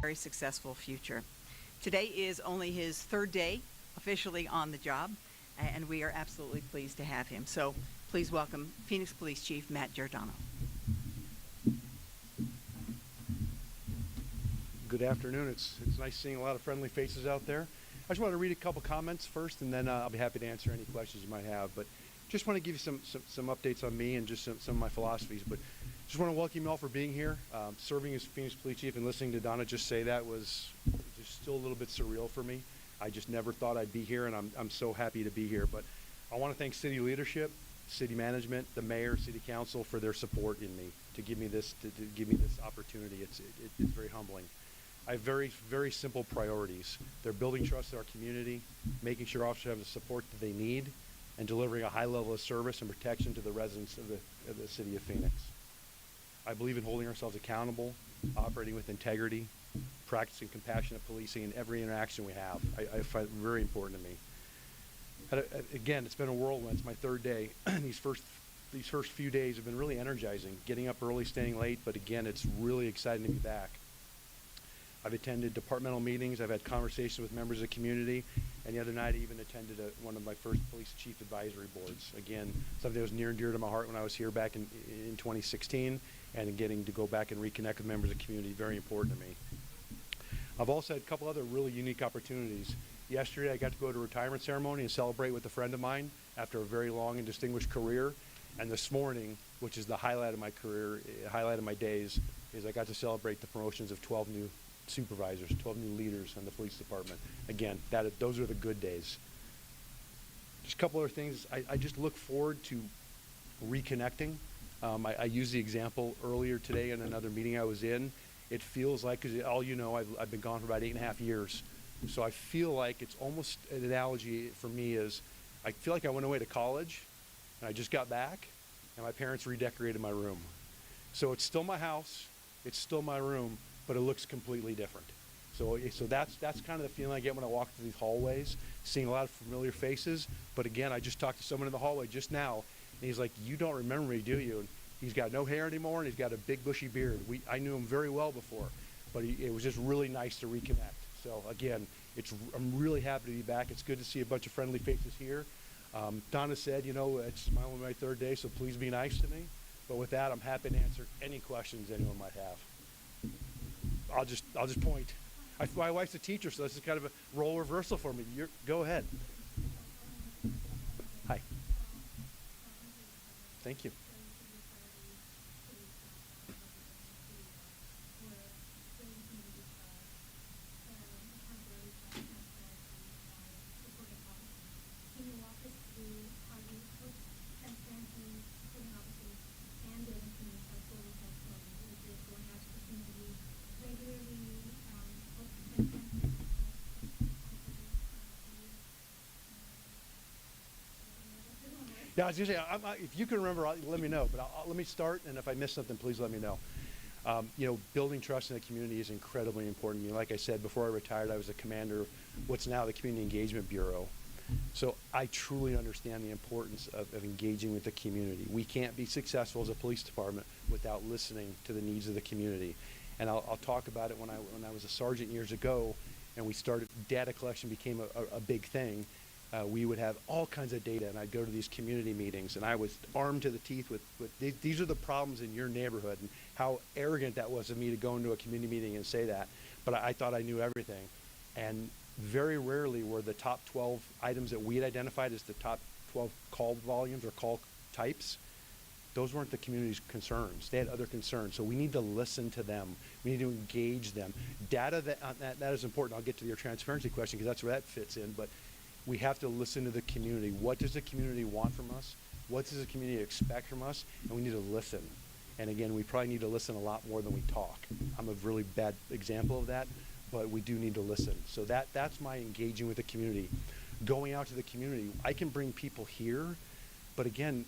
very successful future. Today is only his third day officially on the job, and we are absolutely pleased to have him. So please welcome Phoenix Police Chief Matt Giordano. Good afternoon. It's nice seeing a lot of friendly faces out there. I just want to read a couple comments first, and then I'll be happy to answer any questions you might have. But just want to give you some updates on me and just some of my philosophies. But just want to welcome you all for being here. Serving as Phoenix Police Chief and listening to Donna just say that was just still a little bit surreal for me. I just never thought I'd be here, and I'm so happy to be here. But I want to thank city leadership, city management, the mayor, city council for their support in me to give me this opportunity. It's very humbling. I have very, very simple priorities. They're building trust in our community, making sure officers have the support that they need, and delivering a high level of service and protection to the residents of the city of Phoenix. I believe in holding ourselves accountable, operating with integrity, practicing compassionate policing in every interaction we have. I find it very important to me. Again, it's been a whirlwind. It's my third day. These first few days have been really energizing, getting up early, staying late, but again, it's really exciting to be back. I've attended departmental meetings, I've had conversations with members of the community, and the other night I even attended one of my first police chief advisory boards. Again, something that was near and dear to my heart when I was here back in 2016, and getting to go back and reconnect with members of the community, very important to me. I've also had a couple other really unique opportunities. Yesterday I got to go to a retirement ceremony and celebrate with a friend of mine after a very long and distinguished career. And this morning, which is the highlight of my career, highlight of my days, is I got to celebrate the promotions of 12 new supervisors, 12 new leaders in the police department. Again, those are the good days. Just a couple other things. I just look forward to reconnecting. I used the example earlier today in another meeting I was in. It feels like, because all you know, I've been gone for about 8.5 years. So I feel like it's almost an analogy for me is, I feel like I went away to college and I just got back and my parents redecorated my room. So it's still my house, it's still my room, but it looks completely different. So that's kind of the feeling I get when I walk through these hallways, seeing a lot of familiar faces. But again, I just talked to someone in the hallway just now, and he's like, "You don't remember me, do you?" And he's got no hair anymore, and he's got a big bushy beard. I knew him very well before, but it was just really nice to reconnect. So again, I'm really happy to be back. It's good to see a bunch of friendly faces here. Donna said, it's only my third day, so please be nice to me. But with that, I'm happy to answer any questions anyone might have. I'll just point. My wife's a teacher, so this is kind of a role reversal for me. Go ahead. Hi. Thank you. Yeah, I was going to say, if you can remember, let me know. But let me start, and if I miss something, please let me know. Building trust in the community is incredibly important to me. Like I said, before I retired, I was a commander of what's now the Community Engagement Bureau. So I truly understand the importance of engaging with the community. We can't be successful as a police department without listening to the needs of the community. And I'll talk about it when I was a sergeant years ago, and we started, data collection became a big thing. We would have all kinds of data, and I'd go to these community meetings, and I was armed to the teeth with these are the problems in your neighborhood, and how arrogant that was of me to go into a community meeting and say that. But I thought I knew everything. And very rarely were the top 12 items that we had identified as the top 12 call volumes or call types, those weren't the community's concerns. They had other concerns. So we need to listen to them. We need to engage them. Data, that is important. I'll get to your transparency question because that's where that fits in. But we have to listen to the community. What does the community want from us? What does the community expect from us? And we need to listen. And again, we probably need to listen a lot more than we talk. I'm a really bad example of that, but we do need to listen. So that's my engaging with the community. Going out to the community, I can bring people here, but again,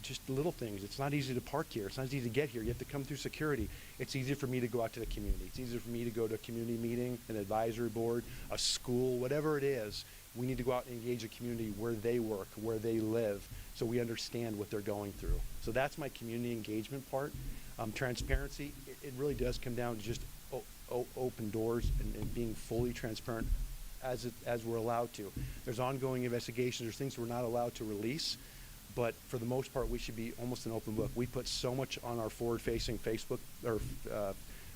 just little things. It's not easy to park here. It's not easy to get here. You have to come through security. It's easier for me to go out to the community. It's easier for me to go to a community meeting, an advisory board, a school, whatever it is. We need to go out and engage the community where they work, where they live, so we understand what they're going through. So that's my community engagement part. Transparency, it really does come down to just open doors and being fully transparent as we're allowed to. There's ongoing investigations. There's things we're not allowed to release, but for the most part, we should be almost an open book. We put so much on our forward-facing Facebook or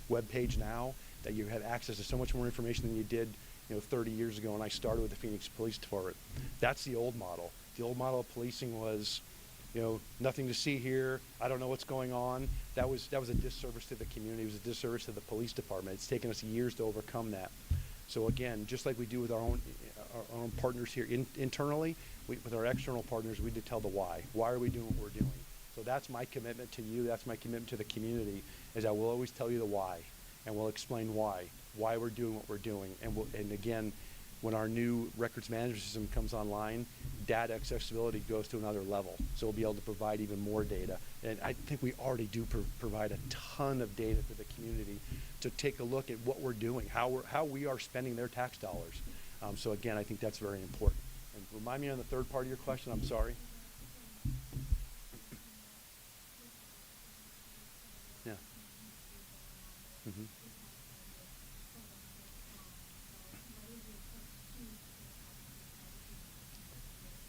web page now that you have access to so much more information than you did, 30 years ago when I started with the Phoenix Police Department. That's the old model. The old model of policing was, nothing to see here. I don't know what's going on. That was a disservice to the community. It was a disservice to the police department. It's taken us years to overcome that. So again, just like we do with our own partners here internally, with our external partners, we need to tell the why. Why are we doing what we're doing? So that's my commitment to you. That's my commitment to the community, is I will always tell you the why, and we'll explain why we're doing what we're doing. And again, when our new records management system comes online, data accessibility goes to another level. So we'll be able to provide even more data. And I think we already do provide a ton of data for the community to take a look at what we're doing, how we are spending their tax dollars. So again, I think that's very important. And remind me on the third part of your question, I'm sorry. Yeah. Mm-hmm.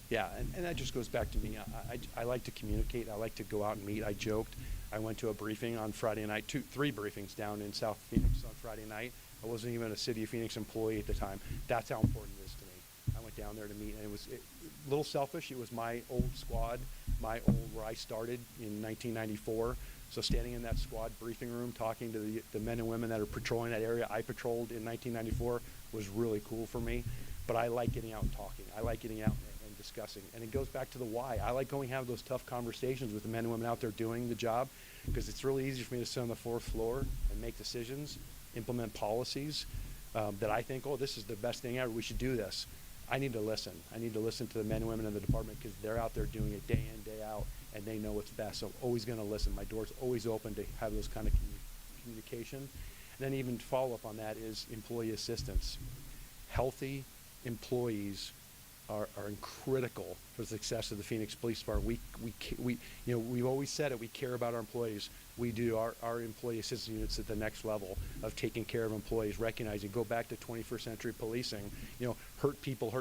Yeah, and that just goes back to me. I like to communicate. I like to go out and meet. I joked. I went to a briefing on Friday night, three briefings down in South Phoenix on Friday night. I wasn't even a City of Phoenix employee at the time. That's how important it is to me. I went down there to meet, and it was a little selfish. It was my old squad, where I started in 1994. So standing in that squad briefing room, talking to the men and women that are patrolling that area I patrolled in 1994 was really cool for me. But I like getting out and talking. I like getting out and discussing. And it goes back to the why. I like going and have those tough conversations with the men and women out there doing the job, because it's really easy for me to sit on the fourth floor and make decisions, implement policies that I think, this is the best thing ever. We should do this. I need to listen. I need to listen to the men and women in the department, because they're out there doing it day in, day out, and they know what's best. So I'm always going to listen. My door's always open to have those kind of communication. And then even follow up on that is employee assistance. Healthy employees are critical for the success of the Phoenix Police Department. We've always said it. We care about our employees. We do our employee assistance units at the next level of taking care of employees, recognizing, go back to 21st century policing, hurt people,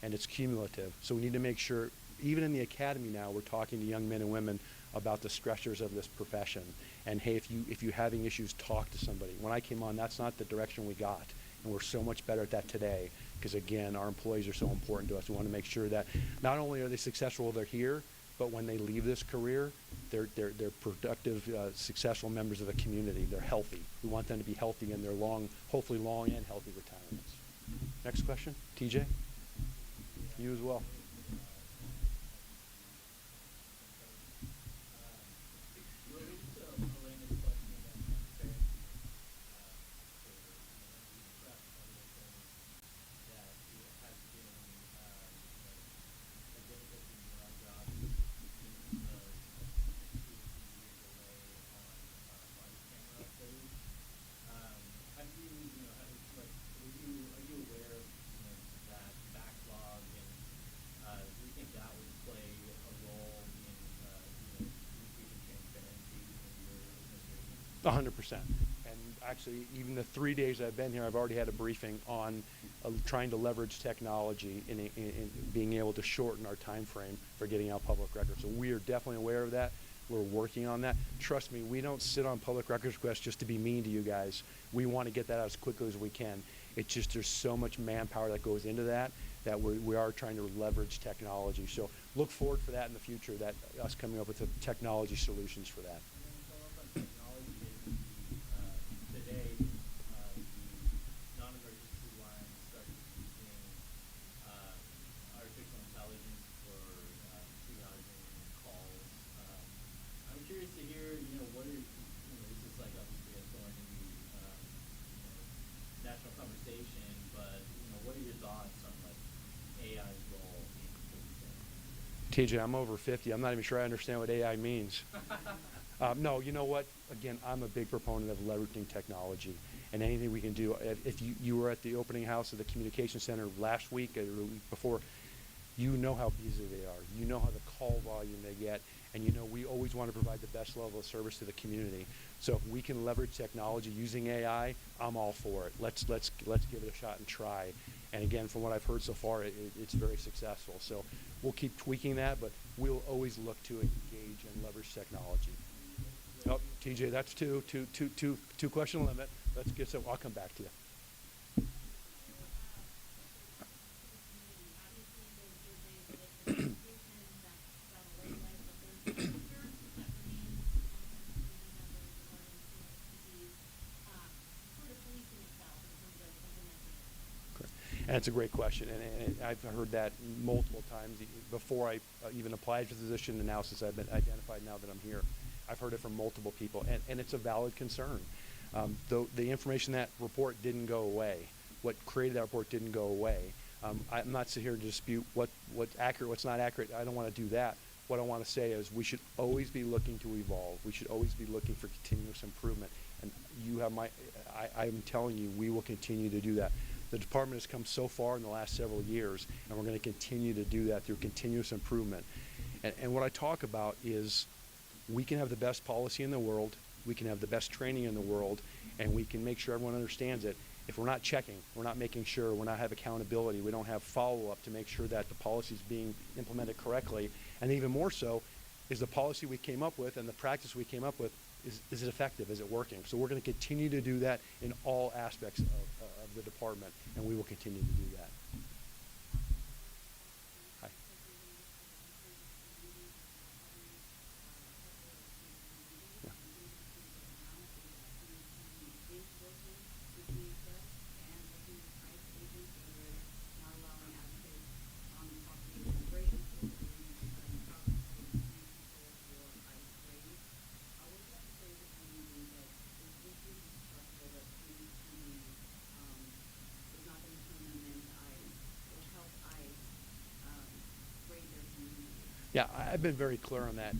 and it's cumulative. So we need to make sure, even in the academy now, we're talking to young men and women about the stressors of this profession. And hey, if you're having issues, talk to somebody. When I came on, that's not the direction we got. And we're so much better at that today, because again, our employees are so important to us. We want to make sure that not only are they successful while they're here, but when they leave this career, they're productive, successful members of the community. They're healthy. We want them to be healthy in their hopefully long and healthy retirements. Next question, TJ? You as well. A 100%. And actually, even the 3 days I've been here, I've already had a briefing on trying to leverage technology in being able to shorten our time frame for getting out public records. So we are definitely aware of that. We're working on that. Trust me, we don't sit on public records requests just to be mean to you guys. We want to get that out as quickly as we can. It's just there's so much manpower that goes into that we are trying to leverage technology. So look forward for that in the future, that us coming up with the technology solutions for that. TJ, I'm over 50. I'm not even sure I understand what AI means. No, you know what? Again, I'm a big proponent of leveraging technology and anything we can do. If you were at the opening house of the communication center last week or the week before, you know how busy they are. You know how the call volume they get. And we always want to provide the best level of service to the community. So if we can leverage technology using AI, I'm all for it. Let's give it a shot and try. And again, from what I've heard so far, it's very successful. So we'll keep tweaking that, but we'll always look to engage and leverage technology. Oh, TJ, that's two question limit. Let's get some. I'll come back to you. And it's a great question, and I've heard that multiple times before I even applied for the position, and now since I've been identified now that I'm here, I've heard it from multiple people, and it's a valid concern. Though the information that report didn't go away, what created that report didn't go away. I'm not sitting here to dispute what's accurate, what's not accurate. I don't want to do that. What I want to say is we should always be looking to evolve. We should always be looking for continuous improvement. And you have I'm telling you, we will continue to do that. The department has come so far in the last several years, and we're going to continue to do that through continuous improvement. And what I talk about is we can have the best policy in the world, we can have the best training in the world, and we can make sure everyone understands it. If we're not checking, we're not making sure, we're not have accountability, we don't have follow-up to make sure that the policy is being implemented correctly, and even more so, is the policy we came up with and the practice we came up with, is it effective? Is it working? So we're going to continue to do that in all aspects of the department, and we will continue to do that. Hi. Yeah. Yeah, I've been very clear on that.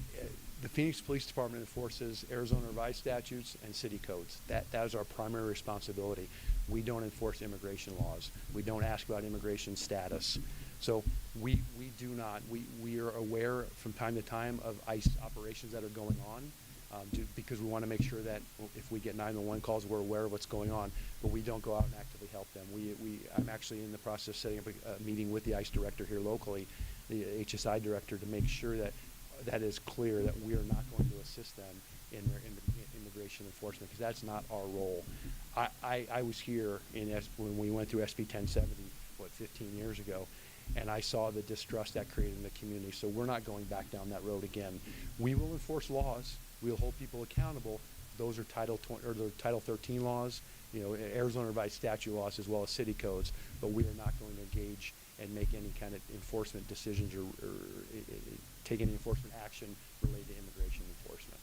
The Phoenix Police Department enforces Arizona revised statutes and city codes. That is our primary responsibility. We don't enforce immigration laws. We don't ask about immigration status. So we do not. We are aware from time to time of ICE operations that are going on because we want to make sure that if we get 911 calls, we're aware of what's going on, but we don't go out and actively help them. I'm actually in the process of setting up a meeting with the ICE director here locally, the HSI director, to make sure that is clear that we are not going to assist them in their immigration enforcement, because that's not our role. I was here when we went through SB 1070, 15 years ago, and I saw the distrust that created in the community. So we're not going back down that road again. We will enforce laws. We'll hold people accountable. Those are Title 13 laws, Arizona revised statute laws, as well as city codes. But we are not going to engage and make any kind of enforcement decisions or take any enforcement action related to immigration enforcement.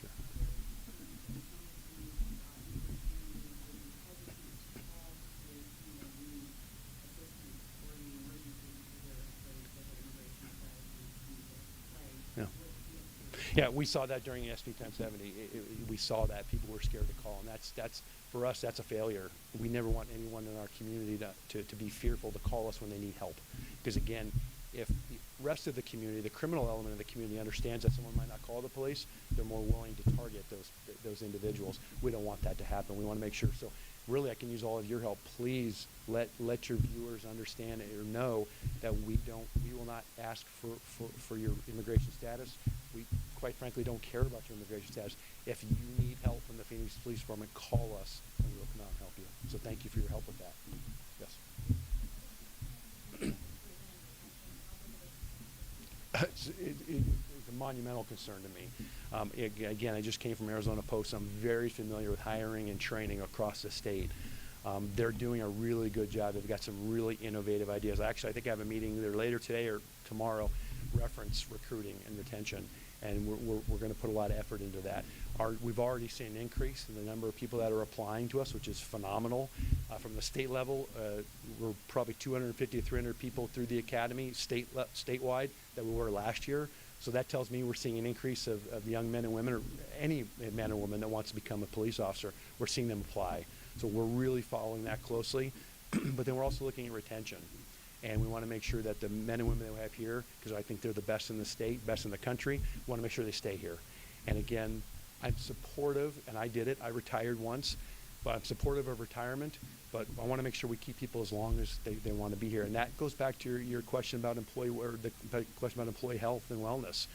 Sure. Yeah, we saw that during SB 1070. We saw that people were scared to call, and that's for us, that's a failure. We never want anyone in our community to be fearful to call us when they need help, because again, if the rest of the community, the criminal element of the community, understands that someone might not call the police, they're more willing to target those individuals. We don't want that to happen. We want to make sure. So really, I can use all of your help. Please let your viewers understand or know that we will not ask for your immigration status. We quite frankly don't care about your immigration status. If you need help from the Phoenix Police Department, call us and we'll come out and help you. So thank you for your help with that. Yes. It's a monumental concern to me. Again, I just came from Arizona Post. I'm very familiar with hiring and training across the state. They're doing a really good job. They've got some really innovative ideas. Actually, I think I have a meeting either later today or tomorrow, reference recruiting and retention, and we're going to put a lot of effort into that. We've already seen an increase in the number of people that are applying to us, which is phenomenal. From the state level, we're probably 250 to 300 people through the academy statewide that we were last year. So that tells me we're seeing an increase of young men and women, or any man or woman that wants to become a police officer. We're seeing them apply. So we're really following that closely. But then we're also looking at retention. And we want to make sure that the men and women that we have here, because I think they're the best in the state, best in the country, we want to make sure they stay here. And again, I'm supportive, and I did it. I retired once, but I'm supportive of retirement. But I want to make sure we keep people as long as they want to be here. And that goes back to your question about employee health and wellness.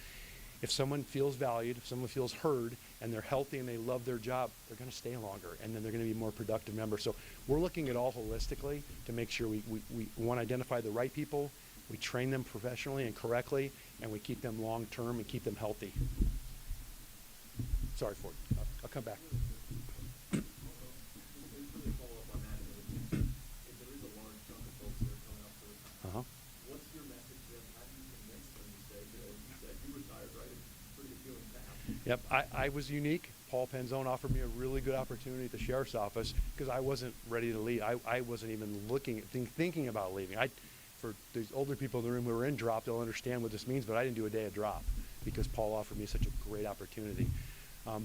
If someone feels valued, if someone feels heard, and they're healthy and they love their job, they're going to stay longer, and then they're going to be more productive members. So we're looking at all holistically to make sure we want to identify the right people, we train them professionally and correctly, and we keep them long term and keep them healthy. Sorry, Ford. I'll come back. Uh-huh. What's your message to them? How do you convince them to stay? You said you retired, right? It's pretty appealing path. Yep, I was unique. Paul Penzone offered me a really good opportunity at the sheriff's office because I wasn't ready to leave. I wasn't even thinking about leaving. For these older people in the room who are in drop, they'll understand what this means, but I didn't do a day of drop because Paul offered me such a great opportunity.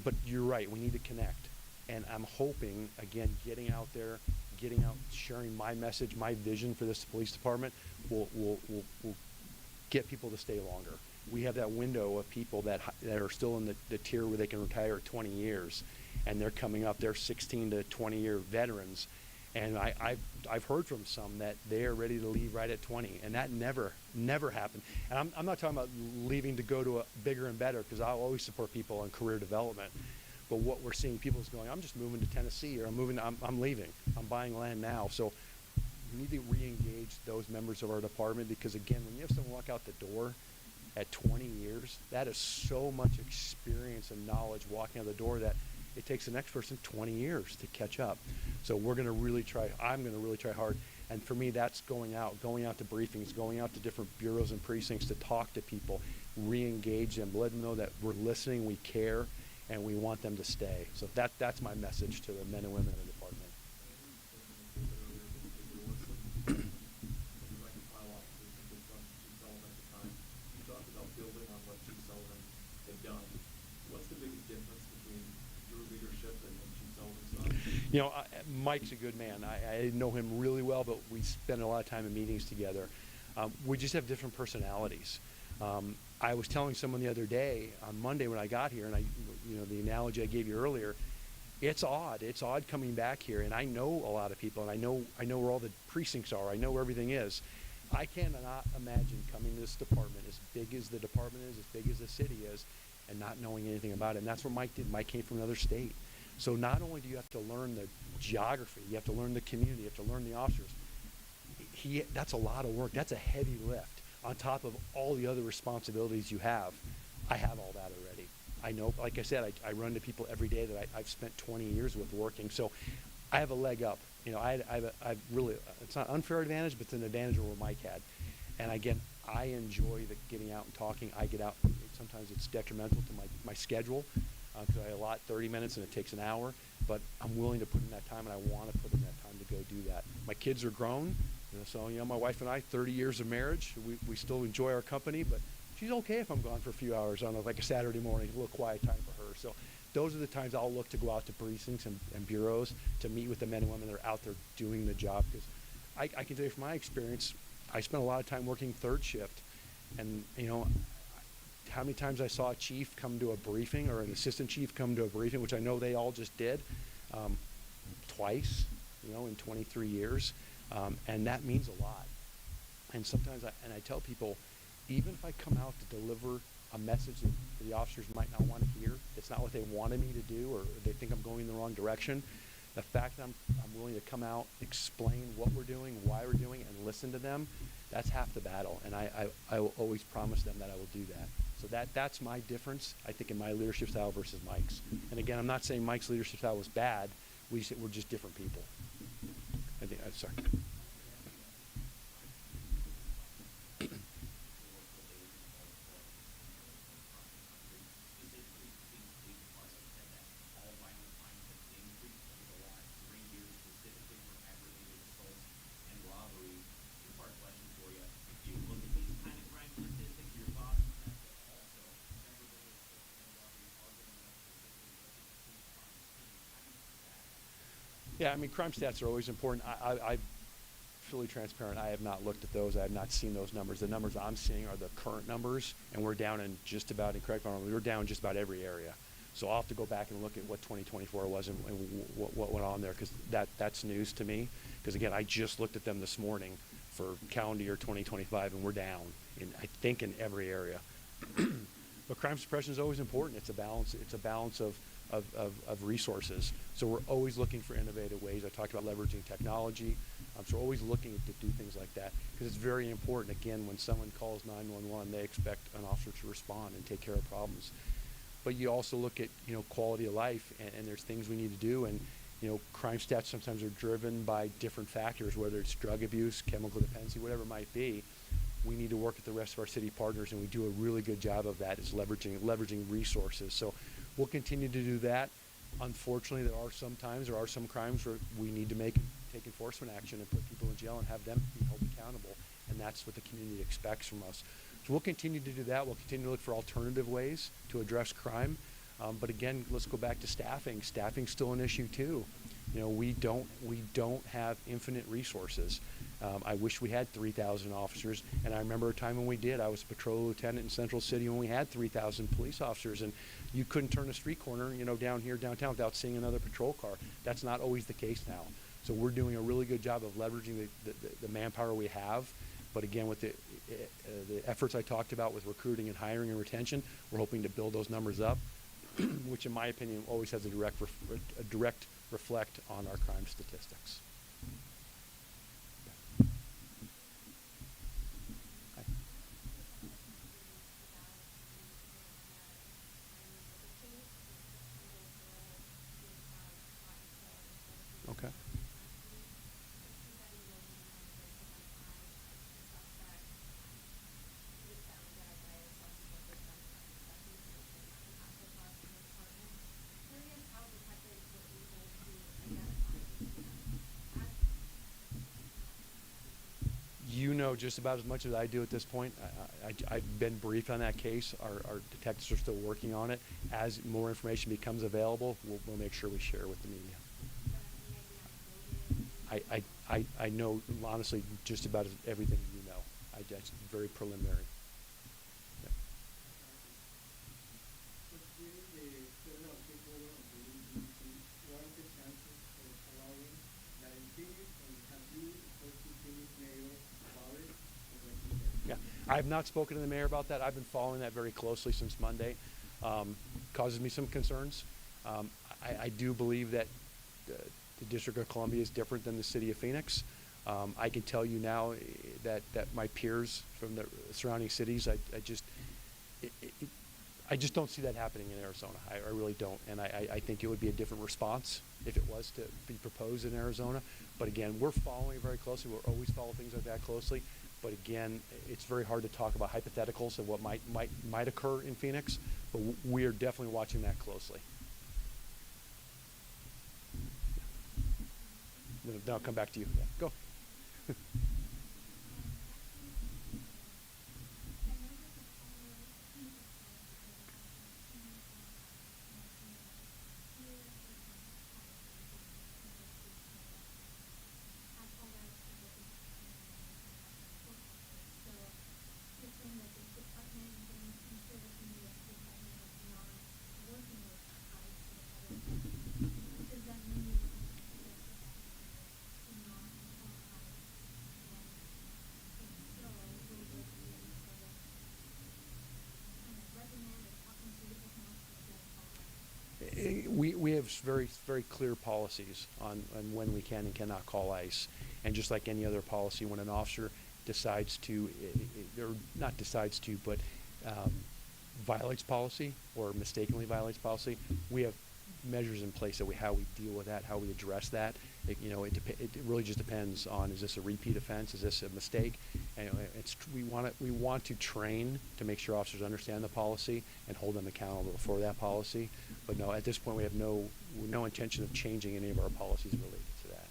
But you're right, we need to connect. And I'm hoping, again, getting out, sharing my message, my vision for this police department will get people to stay longer. We have that window of people that are still in the tier where they can retire at 20 years, and they're coming up. They're 16 to 20-year veterans, and I've heard from some that they are ready to leave right at 20, and that never happened. And I'm not talking about leaving to go to a bigger and better, because I'll always support people on career development. But what we're seeing, people is going, I'm just moving to Tennessee, or I'm leaving. I'm buying land now. So we need to re-engage those members of our department, because again, when you have someone walk out the door at 20 years, that is so much experience and knowledge walking out the door that it takes the next person 20 years to catch up. So I'm going to really try hard. And for me, that's going out to briefings, going out to different bureaus and precincts to talk to people, re-engage them, let them know that we're listening, we care, and we want them to stay. So that's my message to the men and women in the department. You talked about building on what Chief Sullivan had done. What's the biggest difference between your leadership and Chief Sullivan's? You know, Mike's a good man. I know him really well, but we spend a lot of time in meetings together. We just have different personalities. I was telling someone the other day on Monday when I got here, and the analogy I gave you earlier, it's odd. It's odd coming back here, and I know a lot of people, and I know where all the precincts are. I know where everything is. I cannot imagine coming to this department, as big as the department is, as big as the city is, and not knowing anything about it. And that's what Mike did. Mike came from another state. So not only do you have to learn the geography, you have to learn the community, you have to learn the officers. That's a lot of work. That's a heavy lift on top of all the other responsibilities you have. I have all that already. I know, like I said, I run to people every day that I've spent 20 years with working. So I have a leg up. I've really, it's not an unfair advantage, but it's an advantage over Mike had. And again, I enjoy the getting out and talking. I get out. Sometimes it's detrimental to my schedule because I allot 30 minutes and it takes an hour. But I'm willing to put in that time, and I want to put in that time to go do that. My kids are grown. So my wife and I, 30 years of marriage, we still enjoy our company, but she's okay if I'm gone for a few hours on like a Saturday morning, a little quiet time for her. So those are the times I'll look to go out to precincts and bureaus to meet with the men and women that are out there doing the job. Because I can tell you from my experience, I spent a lot of time working third shift, and how many times I saw a chief come to a briefing or an assistant chief come to a briefing, which I know they all just did, twice, in 23 years. And that means a lot. And sometimes I tell people, even if I come out to deliver a message that the officers might not want to hear, it's not what they wanted me to do, or they think I'm going in the wrong direction, the fact that I'm willing to come out, explain what we're doing, why we're doing, and listen to them, that's half the battle. And I will always promise them that I will do that. So that's my difference, I think, in my leadership style versus Mike's. And again, I'm not saying Mike's leadership style was bad. We're just different people. I think, sorry. Yeah, crime stats are always important. I fully transparent, I have not looked at those. I have not seen those numbers. The numbers I'm seeing are the current numbers, and we're down in just about, and correct me if I'm wrong, we're down in just about every area. So I'll have to go back and look at what 2024 was and what went on there, because that's news to me. Because again, I just looked at them this morning for calendar year 2025, and we're down I think in every area. But crime suppression is always important. It's a balance. It's a balance of resources. So we're always looking for innovative ways. I talked about leveraging technology. So we're always looking to do things like that, because it's very important. Again, when someone calls 911, they expect an officer to respond and take care of problems. But you also look at, quality of life, and there's things we need to do. And, crime stats sometimes are driven by different factors, whether it's drug abuse, chemical dependency, whatever it might be. We need to work with the rest of our city partners, and we do a really good job of that, is leveraging resources. So we'll continue to do that. Unfortunately, there are some crimes where we need to take enforcement action and put people in jail and have them be held accountable, and that's what the community expects from us. So we'll continue to do that. We'll continue to look for alternative ways to address crime. But again, let's go back to staffing. Staffing's still an issue too. We don't have infinite resources. I wish we had 3,000 officers, and I remember a time when we did. I was a patrol lieutenant in Central City when we had 3,000 police officers, and you couldn't turn a street corner, down here downtown without seeing another patrol car. That's not always the case now. So we're doing a really good job of leveraging the manpower we have. But again, with the efforts I talked about with recruiting and hiring and retention, we're hoping to build those numbers up, which in my opinion always has a direct reflect on our crime statistics. Okay. Just about as much as I do at this point. I've been briefed on that case. Our detectives are still working on it. As more information becomes available, we'll make sure we share with the media. I know, honestly, just about everything you know. It's very preliminary. I have not spoken to the mayor about that. I've been following that very closely since Monday. Causes me some concerns. I do believe that the District of Columbia is different than the city of Phoenix. I can tell you now that my peers from the surrounding cities, I just don't see that happening in Arizona. I really don't. And I think it would be a different response if it was to be proposed in Arizona. But again, we're following it very closely. We'll always follow things like that closely. But again, it's very hard to talk about hypotheticals of what might occur in Phoenix, but we are definitely watching that closely. Then I'll come back to you. Yeah, go. We have very, very clear policies on when we can and cannot call ICE. And just like any other policy, when an officer decides to, or not decides to, but violates policy or mistakenly violates policy, we have measures in place that how we deal with that, how we address that. It really just depends on, is this a repeat offense? Is this a mistake? And we want to train to make sure officers understand the policy and hold them accountable for that policy. But no, at this point we have no intention of changing any of our policies related to that.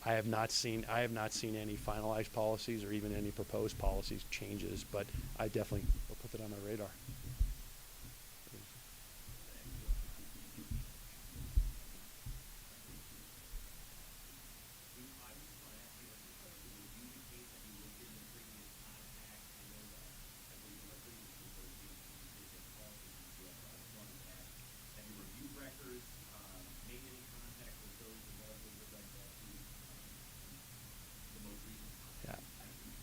I have not seen any finalized policies or even any proposed policies changes, but I definitely will put that on my radar.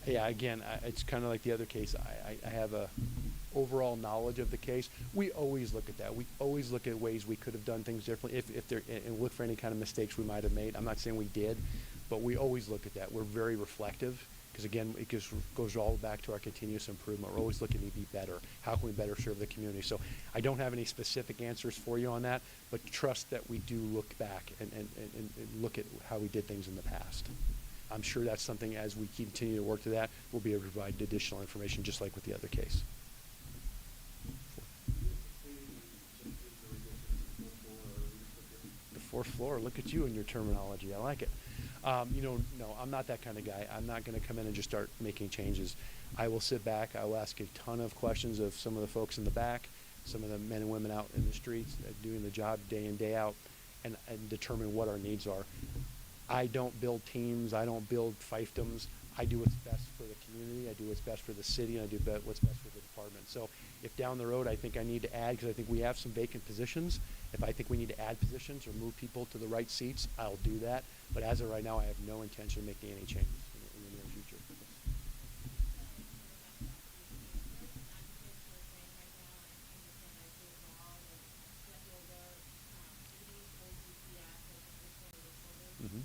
Yeah, again, it's kind of like the other case. I have a overall knowledge of the case. We always look at that. We always look at ways we could have done things differently if there, and look for any kind of mistakes we might have made. I'm not saying we did, but we always look at that. We're very reflective because, again, it goes all back to our continuous improvement. We're always looking to be better. How can we better serve the community? So I don't have any specific answers for you on that, but trust that we do look back and look at how we did things in the past. I'm sure that's something, as we continue to work to that, we'll be able to provide additional information just like with the other case. The fourth floor, look at you and your terminology. I like it. No, I'm not that kind of guy. I'm not going to come in and just start making changes. I will sit back. I will ask a ton of questions of some of the folks in the back, some of the men and women out in the streets doing the job day in, day out, and determine what our needs are. I don't build teams. I don't build fiefdoms. I do what's best for the community. I do what's best for the city, and I do what's best for the department. So if down the road I think I need to add, because I think we have some vacant positions, if I think we need to add positions or move people to the right seats, I'll do that. But as of right now, I have no intention of making any changes in the near future. Mm-hmm.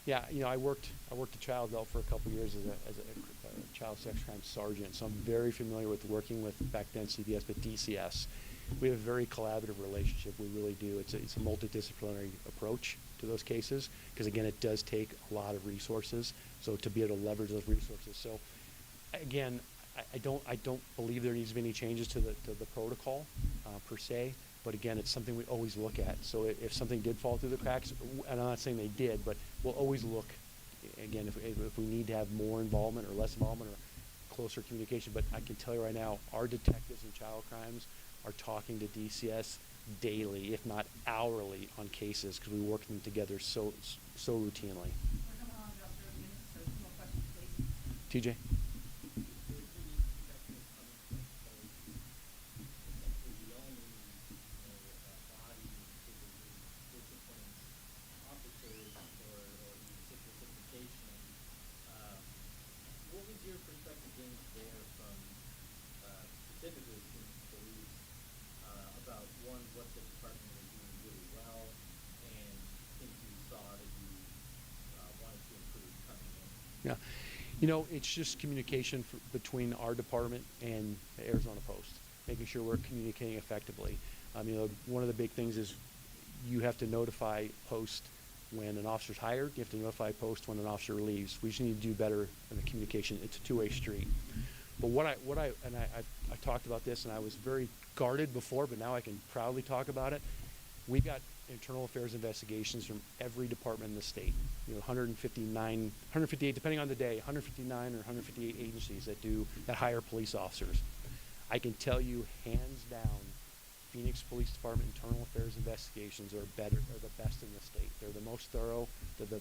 Yeah, I worked the child out for a couple of years as a child sex crime sergeant, so I'm very familiar with working with, back then CBS, but DCS. We have a very collaborative relationship. We really do. It's a multidisciplinary approach to those cases because, again, it does take a lot of resources. So to be able to leverage those resources. So again, I don't believe there needs to be any changes to the protocol per se. But again, it's something we always look at. So if something did fall through the cracks, and I'm not saying they did, but we'll always look, again, if we need to have more involvement or less involvement or closer communication. But I can tell you right now, our detectives in child crimes are talking to DCS daily, if not hourly, on cases because we work them together so routinely. TJ? What was your perspective, James, there from specifically police about one, what the department was doing really well, and things you saw that you wanted to improve coming in? Yeah. It's just communication between our department and the Arizona Post, making sure we're communicating effectively. One of the big things is you have to notify Post when an officer's hired. You have to notify Post when an officer leaves. We just need to do better in the communication. It's a two-way street. But I talked about this, and I was very guarded before, but now I can proudly talk about it. We got internal affairs investigations from every department in the state. 158, depending on the day, 159 or 158 agencies that hire police officers. I can tell you, hands down, Phoenix Police Department internal affairs investigations are the best in the state. They're the most thorough. They're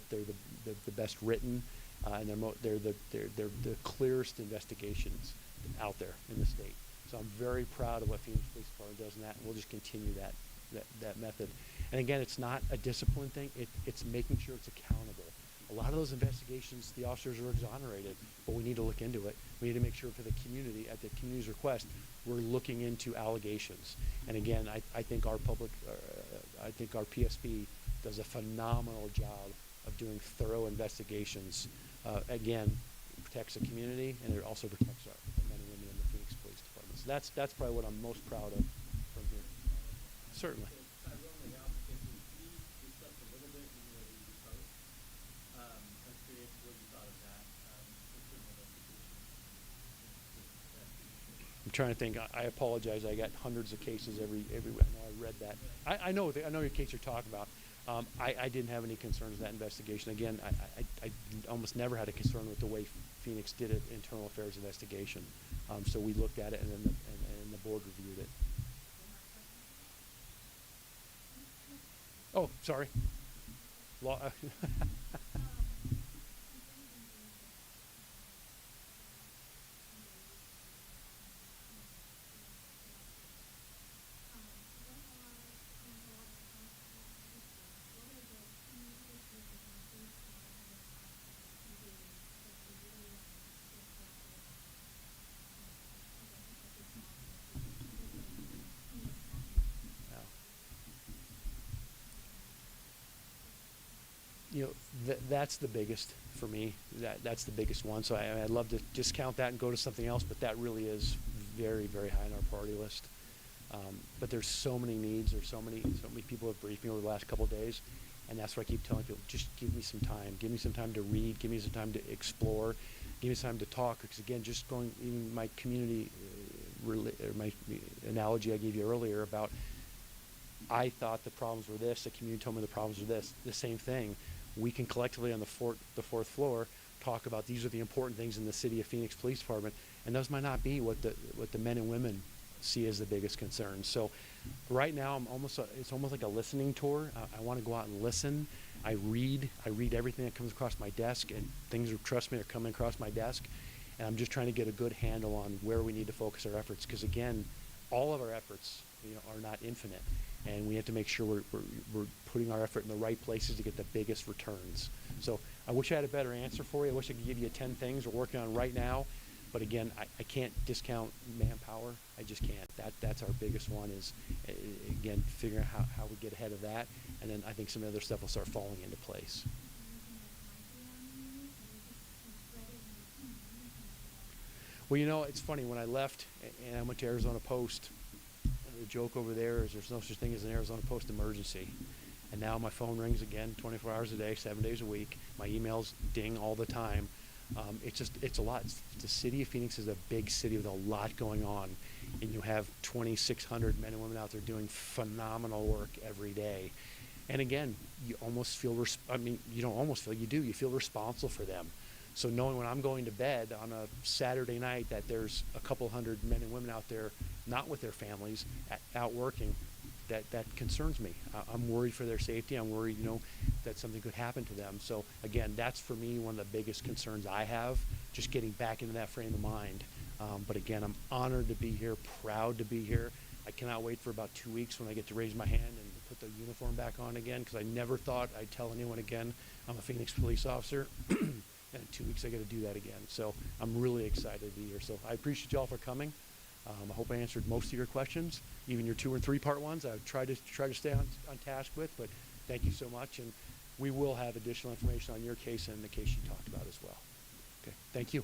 the best written, and they're the clearest investigations out there in the state. So I'm very proud of what Phoenix Police Department does in that, and we'll just continue that method. And again, it's not a discipline thing. It's making sure it's accountable. A lot of those investigations, the officers are exonerated, but we need to look into it. We need to make sure for the community, at the community's request, we're looking into allegations. And again, I think our PSB does a phenomenal job of doing thorough investigations. Again, it protects the community, and it also protects the men and women in the Phoenix Police Department. So that's probably what I'm most proud of from here. Certainly. I'm trying to think. I apologize. I got hundreds of cases every. I know I read that. I know your case you're talking about. I didn't have any concerns with that investigation. Again, I almost never had a concern with the way Phoenix did it, internal affairs investigation. So we looked at it, and then the board reviewed it. Oh, sorry. That's the biggest for me. That's the biggest one. So I'd love to discount that and go to something else, but that really is very, very high on our priority list. But there's so many needs. There's so many people have briefed me over the last couple of days, and that's what I keep telling people: just give me some time. Give me some time to read. Give me some time to explore. Give me some time to talk. Because again, just going even my community, my analogy I gave you earlier about, I thought the problems were this. The community told me the problems were this. The same thing. We can collectively on the fourth floor talk about these are the important things in the City of Phoenix Police Department, and those might not be what the men and women see as the biggest concerns. So right now it's almost like a listening tour. I want to go out and listen. I read everything that comes across my desk, and things, trust me, are coming across my desk, and I'm just trying to get a good handle on where we need to focus our efforts, because again, all of our efforts, are not infinite, and we have to make sure we're putting our effort in the right places to get the biggest returns. So I wish I had a better answer for you. I wish I could give you 10 things we're working on right now. But again, I can't discount manpower. I just can't. That's our biggest one is, again, figuring out how we get ahead of that. And then I think some other stuff will start falling into place. Well, it's funny. When I left and I went to Arizona Post, the joke over there is there's no such thing as an Arizona Post emergency. And now my phone rings again 24 hours a day, 7 days a week. My emails ding all the time. It's a lot. The city of Phoenix is a big city with a lot going on, and you have 2,600 men and women out there doing phenomenal work every day. And again, you almost feel, you don't almost feel, you do. You feel responsible for them. So knowing when I'm going to bed on a Saturday night that there's a couple hundred men and women out there, not with their families, out working, that concerns me. I'm worried for their safety. I'm worried, that something could happen to them. So again, that's for me one of the biggest concerns I have, just getting back into that frame of mind. But again, I'm honored to be here, proud to be here. I cannot wait for about 2 weeks when I get to raise my hand and put the uniform back on again, because I never thought I'd tell anyone again I'm a Phoenix police officer. And in 2 weeks I got to do that again. So I'm really excited to be here. So I appreciate you all for coming. I hope I answered most of your questions, even your 2 or 3 part ones. I've tried to stay on task with, but thank you so much. And we will have additional information on your case and the case you talked about as well. Okay, thank you.